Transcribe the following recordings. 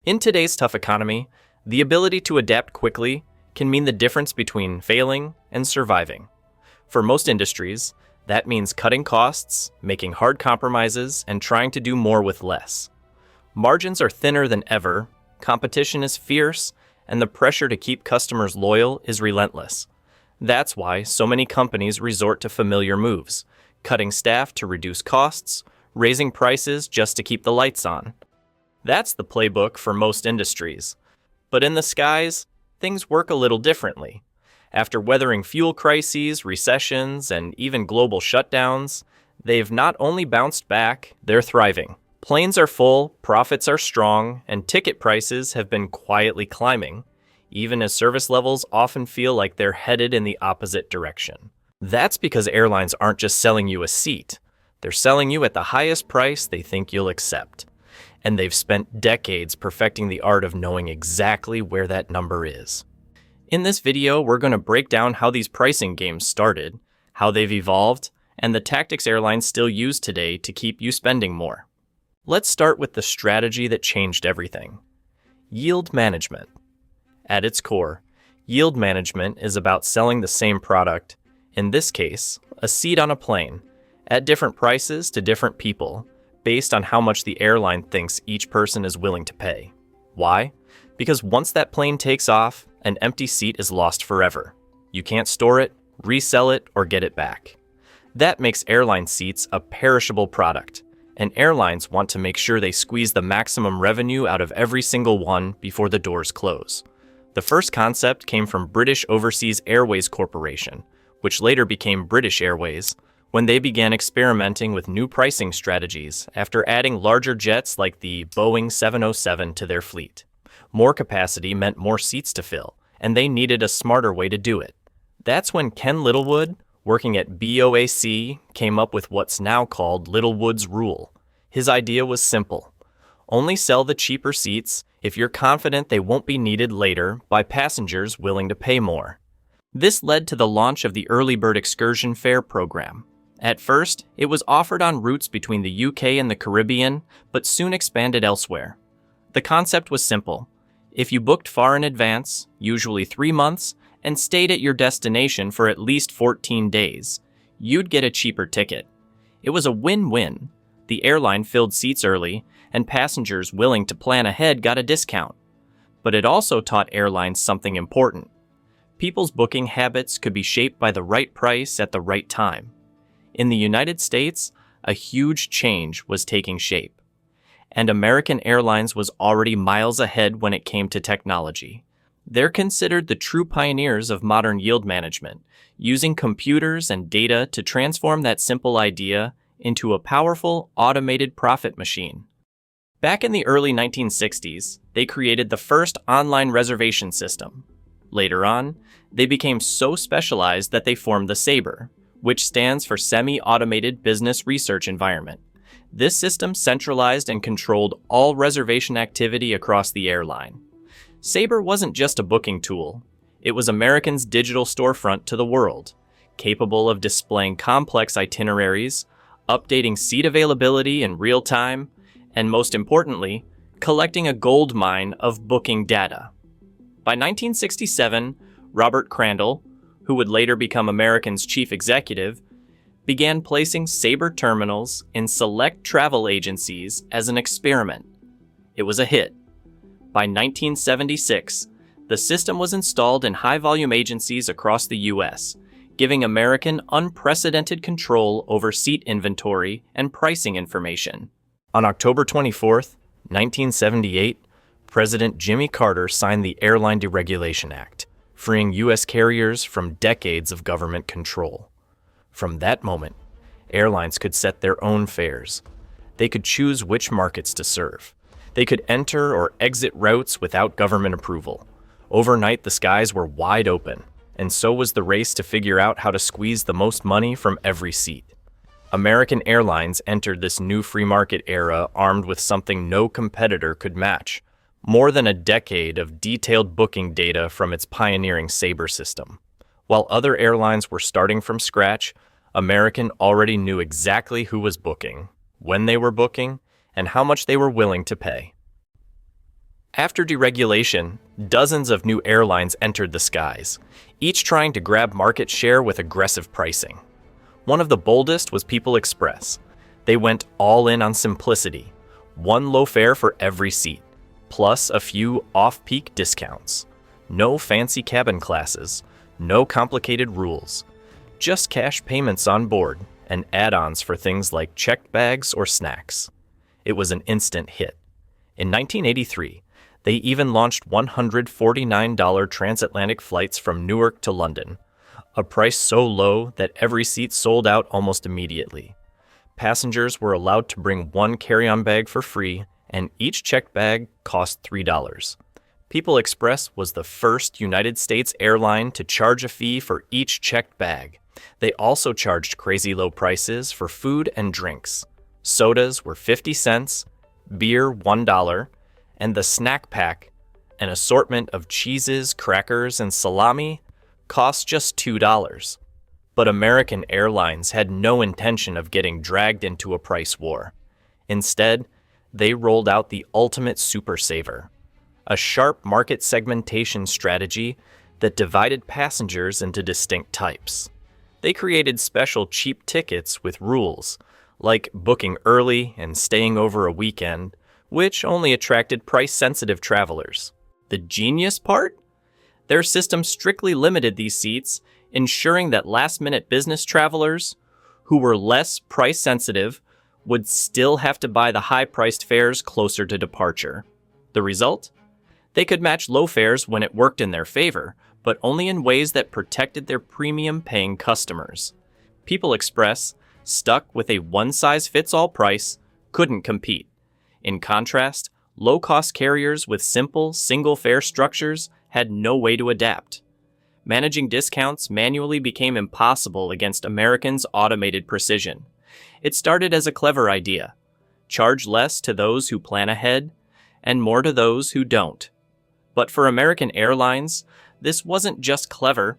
In today's tough economy, the ability to adapt quickly can mean the difference between failing and surviving. For most industries, that means cutting costs, making hard compromises, and trying to do more with less. Margins are thinner than ever, competition is fierce, and the pressure to keep customers loyal is relentless. That's why so many companies resort to familiar moves, cutting staff to reduce costs, raising prices just to keep the lights on. That's the playbook for most industries. But in the skies, things work a little differently. After weathering fuel crises, recessions, and even global shutdowns, they've not only bounced back, they're thriving. Planes are full, profits are strong, and ticket prices have been quietly climbing, even as service levels often feel like they're headed in the opposite direction. That's because airlines aren't just selling you a seat. They're selling you at the highest price they think you'll accept. And they've spent decades perfecting the art of knowing exactly where that number is. In this video, we're going to break down how these pricing games started, how they've evolved, and the tactics airlines still use today to keep you spending more. Let's start with the strategy that changed everything: yield management. At its core, yield management is about selling the same product, in this case, a seat on a plane, at different prices to different people, based on how much the airline thinks each person is willing to pay. Why? Because once that plane takes off, an empty seat is lost forever. You can't store it, resell it, or get it back. That makes airline seats a perishable product, and airlines want to make sure they squeeze the maximum revenue out of every single one before the doors close. The first concept came from British Overseas Airways Corporation, which later became British Airways, when they began experimenting with new pricing strategies after adding larger jets like the Boeing 707 to their fleet. More capacity meant more seats to fill, and they needed a smarter way to do it. That's when Ken Littlewood, working at BOAC, came up with what's now called Littlewood's Rule. His idea was simple: only sell the cheaper seats if you're confident they won't be needed later by passengers willing to pay more. This led to the launch of the Early Bird Excursion Fare program. At first, it was offered on routes between the UK and the Caribbean, but soon expanded elsewhere. The concept was simple. If you booked far in advance, usually 3 months, and stayed at your destination for at least 14 days, you'd get a cheaper ticket. It was a win-win. The airline filled seats early, and passengers willing to plan ahead got a discount. But it also taught airlines something important. People's booking habits could be shaped by the right price at the right time. In the United States, a huge change was taking shape, and American Airlines was already miles ahead when it came to technology. They're considered the true pioneers of modern yield management, using computers and data to transform that simple idea into a powerful, automated profit machine. Back in the early 1960s, they created the first online reservation system. Later on, they became so specialized that they formed the SABRE, which stands for Semi-Automated Business Research Environment. This system centralized and controlled all reservation activity across the airline. SABRE wasn't just a booking tool. It was Americans' digital storefront to the world, capable of displaying complex itineraries, updating seat availability in real time, and most importantly, collecting a gold mine of booking data. By 1967, Robert Crandall, who would later become American's chief executive, began placing SABRE terminals in select travel agencies as an experiment. It was a hit. By 1976, the system was installed in high-volume agencies across the U.S., giving American unprecedented control over seat inventory and pricing information. On October 24, 1978, President Jimmy Carter signed the Airline Deregulation Act, freeing U.S. carriers from decades of government control. From that moment, airlines could set their own fares. They could choose which markets to serve. They could enter or exit routes without government approval. Overnight, the skies were wide open, and so was the race to figure out how to squeeze the most money from every seat. American Airlines entered this new free market era armed with something no competitor could match: more than a decade of detailed booking data from its pioneering SABRE system. While other airlines were starting from scratch, American already knew exactly who was booking, when they were booking, and how much they were willing to pay. After deregulation, dozens of new airlines entered the skies, each trying to grab market share with aggressive pricing. One of the boldest was People Express. They went all in on simplicity, one low fare for every seat, plus a few off-peak discounts. No fancy cabin classes, no complicated rules, just cash payments on board and add-ons for things like checked bags or snacks. It was an instant hit. In 1983, they even launched $149 transatlantic flights from Newark to London, a price so low that every seat sold out almost immediately. Passengers were allowed to bring one carry-on bag for free, and each checked bag cost $3. People Express was the first United States airline to charge a fee for each checked bag. They also charged crazy low prices for food and drinks. Sodas were 50 cents, beer $1, and the snack pack, an assortment of cheeses, crackers, and salami, cost just $2. But American Airlines had no intention of getting dragged into a price war. Instead, they rolled out the ultimate super saver, a sharp market segmentation strategy that divided passengers into distinct types. They created special cheap tickets with rules, like booking early and staying over a weekend, which only attracted price-sensitive travelers. The genius part? Their system strictly limited these seats, ensuring that last-minute business travelers, who were less price-sensitive, would still have to buy the high-priced fares closer to departure. The result? They could match low fares when it worked in their favor, but only in ways that protected their premium-paying customers. People Express, stuck with a one-size-fits-all price, couldn't compete. In contrast, low-cost carriers with simple, single-fare structures had no way to adapt. Managing discounts manually became impossible against Americans' automated precision. It started as a clever idea. Charge less to those who plan ahead, and more to those who don't. But for American Airlines, this wasn't just clever,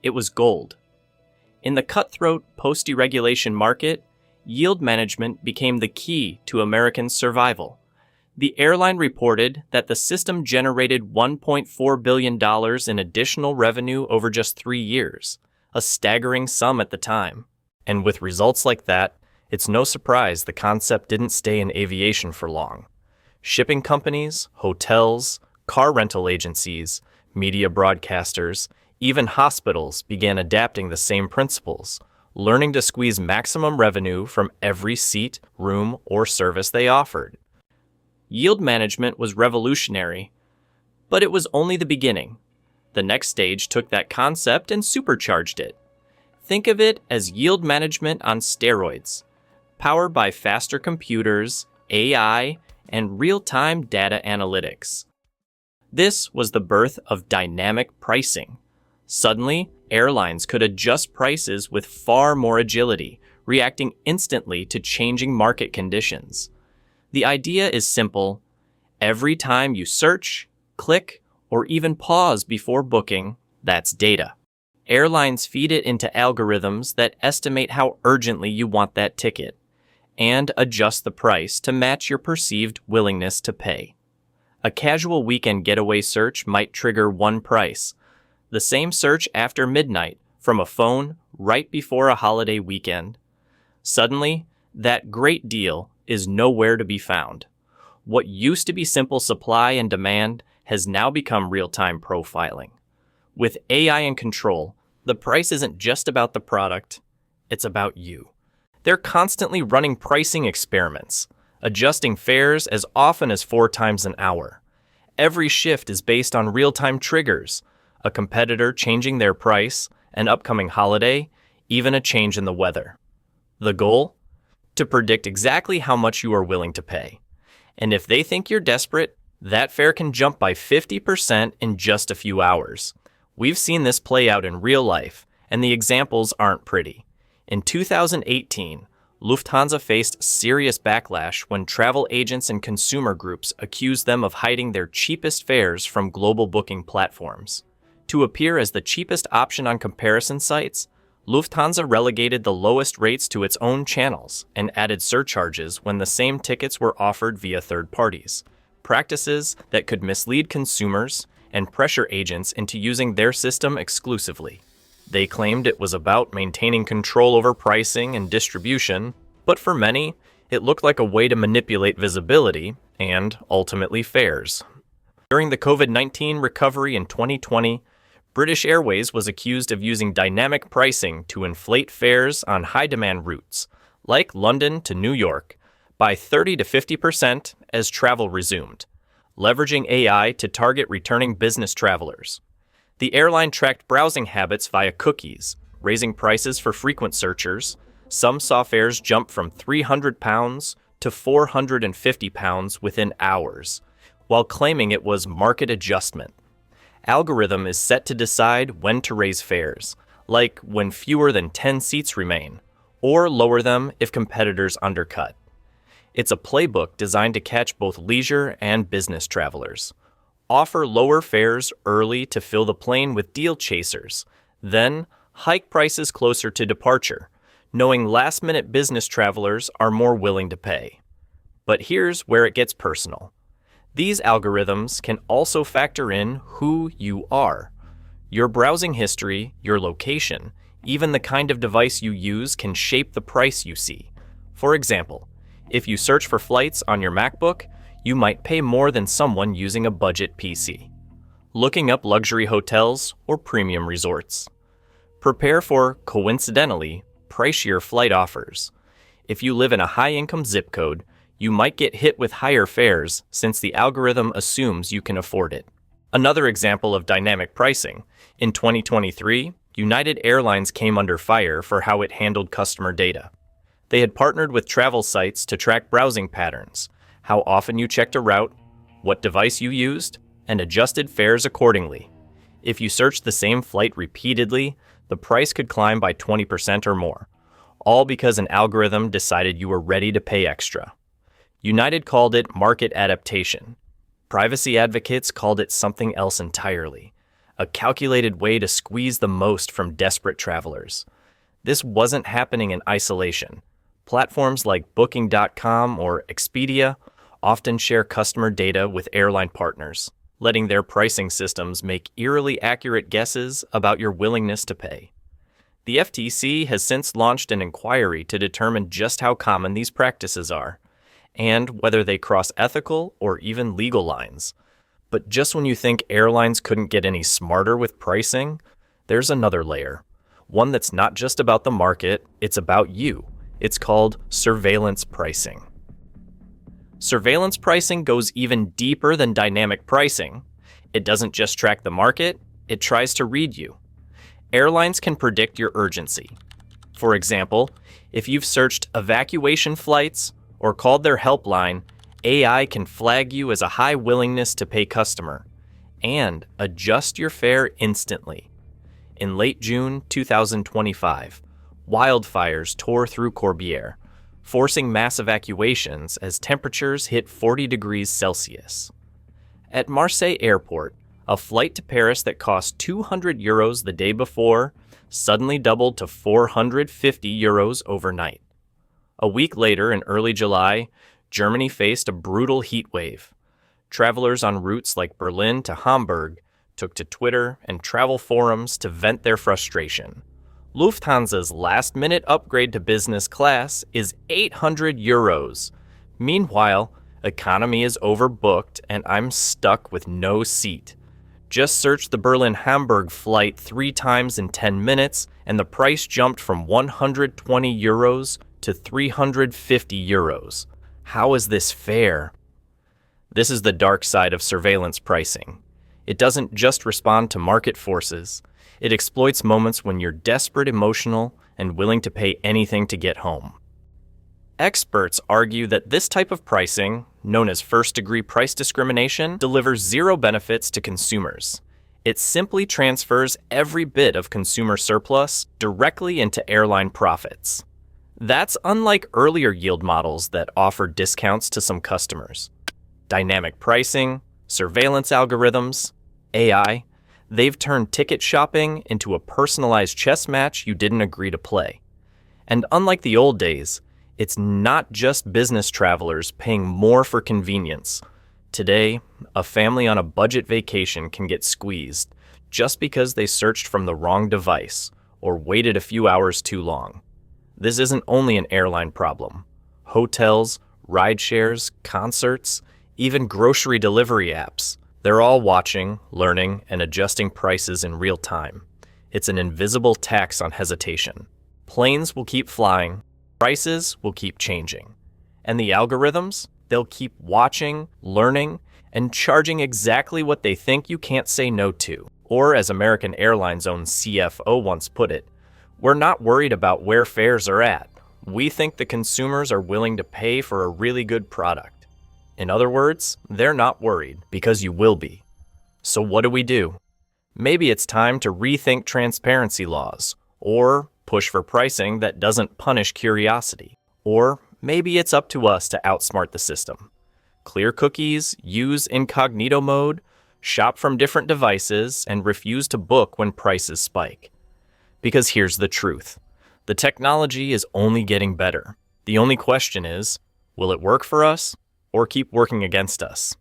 it was gold. In the cutthroat post-deregulation market, yield management became the key to Americans' survival. The airline reported that the system generated $1.4 billion in additional revenue over just 3 years, a staggering sum at the time. And with results like that, it's no surprise the concept didn't stay in aviation for long. Shipping companies, hotels, car rental agencies, media broadcasters, even hospitals began adapting the same principles, learning to squeeze maximum revenue from every seat, room, or service they offered. Yield management was revolutionary, but it was only the beginning. The next stage took that concept and supercharged it. Think of it as yield management on steroids, powered by faster computers, AI, and real-time data analytics. This was the birth of dynamic pricing. Suddenly, airlines could adjust prices with far more agility, reacting instantly to changing market conditions. The idea is simple. Every time you search, click, or even pause before booking, that's data. Airlines feed it into algorithms that estimate how urgently you want that ticket and adjust the price to match your perceived willingness to pay. A casual weekend getaway search might trigger one price. The same search after midnight from a phone right before a holiday weekend. Suddenly, that great deal is nowhere to be found. What used to be simple supply and demand has now become real-time profiling. With AI in control, the price isn't just about the product, it's about you. They're constantly running pricing experiments, adjusting fares as often as 4 times an hour. Every shift is based on real-time triggers, a competitor changing their price, an upcoming holiday, even a change in the weather. The goal? To predict exactly how much you are willing to pay. And if they think you're desperate, that fare can jump by 50% in just a few hours. We've seen this play out in real life, and the examples aren't pretty. In 2018, Lufthansa faced serious backlash when travel agents and consumer groups accused them of hiding their cheapest fares from global booking platforms. To appear as the cheapest option on comparison sites, Lufthansa relegated the lowest rates to its own channels and added surcharges when the same tickets were offered via third parties, practices that could mislead consumers and pressure agents into using their system exclusively. They claimed it was about maintaining control over pricing and distribution, but for many, it looked like a way to manipulate visibility and, ultimately, fares. During the COVID-19 recovery in 2020, British Airways was accused of using dynamic pricing to inflate fares on high-demand routes, like London to New York, by 30 to 50% as travel resumed, leveraging AI to target returning business travelers. The airline tracked browsing habits via cookies, raising prices for frequent searchers. Some saw fares jump from £300 to £450 within hours, while claiming it was market adjustment. Algorithm is set to decide when to raise fares, like when fewer than 10 seats remain, or lower them if competitors undercut. It's a playbook designed to catch both leisure and business travelers. Offer lower fares early to fill the plane with deal chasers, then hike prices closer to departure, knowing last-minute business travelers are more willing to pay. But here's where it gets personal. These algorithms can also factor in who you are. Your browsing history, your location, even the kind of device you use can shape the price you see. For example, if you search for flights on your MacBook, you might pay more than someone using a budget PC. Looking up luxury hotels or premium resorts. Prepare for, coincidentally, pricier flight offers. If you live in a high-income zip code, you might get hit with higher fares since the algorithm assumes you can afford it. Another example of dynamic pricing. In 2023, United Airlines came under fire for how it handled customer data. They had partnered with travel sites to track browsing patterns, how often you checked a route, what device you used, and adjusted fares accordingly. If you searched the same flight repeatedly, the price could climb by 20% or more, all because an algorithm decided you were ready to pay extra. United called it market adaptation. Privacy advocates called it something else entirely, a calculated way to squeeze the most from desperate travelers. This wasn't happening in isolation. Platforms like Booking.com or Expedia often share customer data with airline partners, letting their pricing systems make eerily accurate guesses about your willingness to pay. The FTC has since launched an inquiry to determine just how common these practices are, and whether they cross ethical or even legal lines. But just when you think airlines couldn't get any smarter with pricing, there's another layer. One that's not just about the market, it's about you. It's called surveillance pricing. Surveillance pricing goes even deeper than dynamic pricing. It doesn't just track the market, it tries to read you. Airlines can predict your urgency. For example, if you've searched evacuation flights or called their helpline, AI can flag you as a high willingness to pay customer and adjust your fare instantly. In late June 2025, wildfires tore through Corbière, forcing mass evacuations as temperatures hit 40 degrees Celsius. At Marseille Airport, a flight to Paris that cost €200 the day before suddenly doubled to €450 overnight. A week later, in early July, Germany faced a brutal heat wave. Travelers on routes like Berlin to Hamburg took to Twitter and travel forums to vent their frustration. Lufthansa's last-minute upgrade to business class is €800. Meanwhile, economy is overbooked and I'm stuck with no seat. Just search the Berlin-Hamburg flight 3 times in 10 minutes and the price jumped from €120 to €350. How is this fair? This is the dark side of surveillance pricing. It doesn't just respond to market forces. It exploits moments when you're desperate, emotional, and willing to pay anything to get home. Experts argue that this type of pricing, known as first-degree price discrimination, delivers zero benefits to consumers. It simply transfers every bit of consumer surplus directly into airline profits. That's unlike earlier yield models that offered discounts to some customers. Dynamic pricing, surveillance algorithms, AI, they've turned ticket shopping into a personalized chess match you didn't agree to play. And unlike the old days, it's not just business travelers paying more for convenience. Today, a family on a budget vacation can get squeezed just because they searched from the wrong device or waited a few hours too long. This isn't only an airline problem. Hotels, ride shares, concerts, even grocery delivery apps, they're all watching, learning, and adjusting prices in real time. It's an invisible tax on hesitation. Planes will keep flying, prices will keep changing. And the algorithms, they'll keep watching, learning, and charging exactly what they think you can't say no to. Or as American Airlines' own CFO once put it, we're not worried about where fares are at. We think the consumers are willing to pay for a really good product. In other words, they're not worried because you will be. So what do? Maybe it's time to rethink transparency laws, or push for pricing that doesn't punish curiosity. Or maybe it's up to us to outsmart the system. Clear cookies, use incognito mode, shop from different devices, and refuse to book when prices spike. Because here's the truth. The technology is only getting better. The only question is, will it work for us or keep working against us?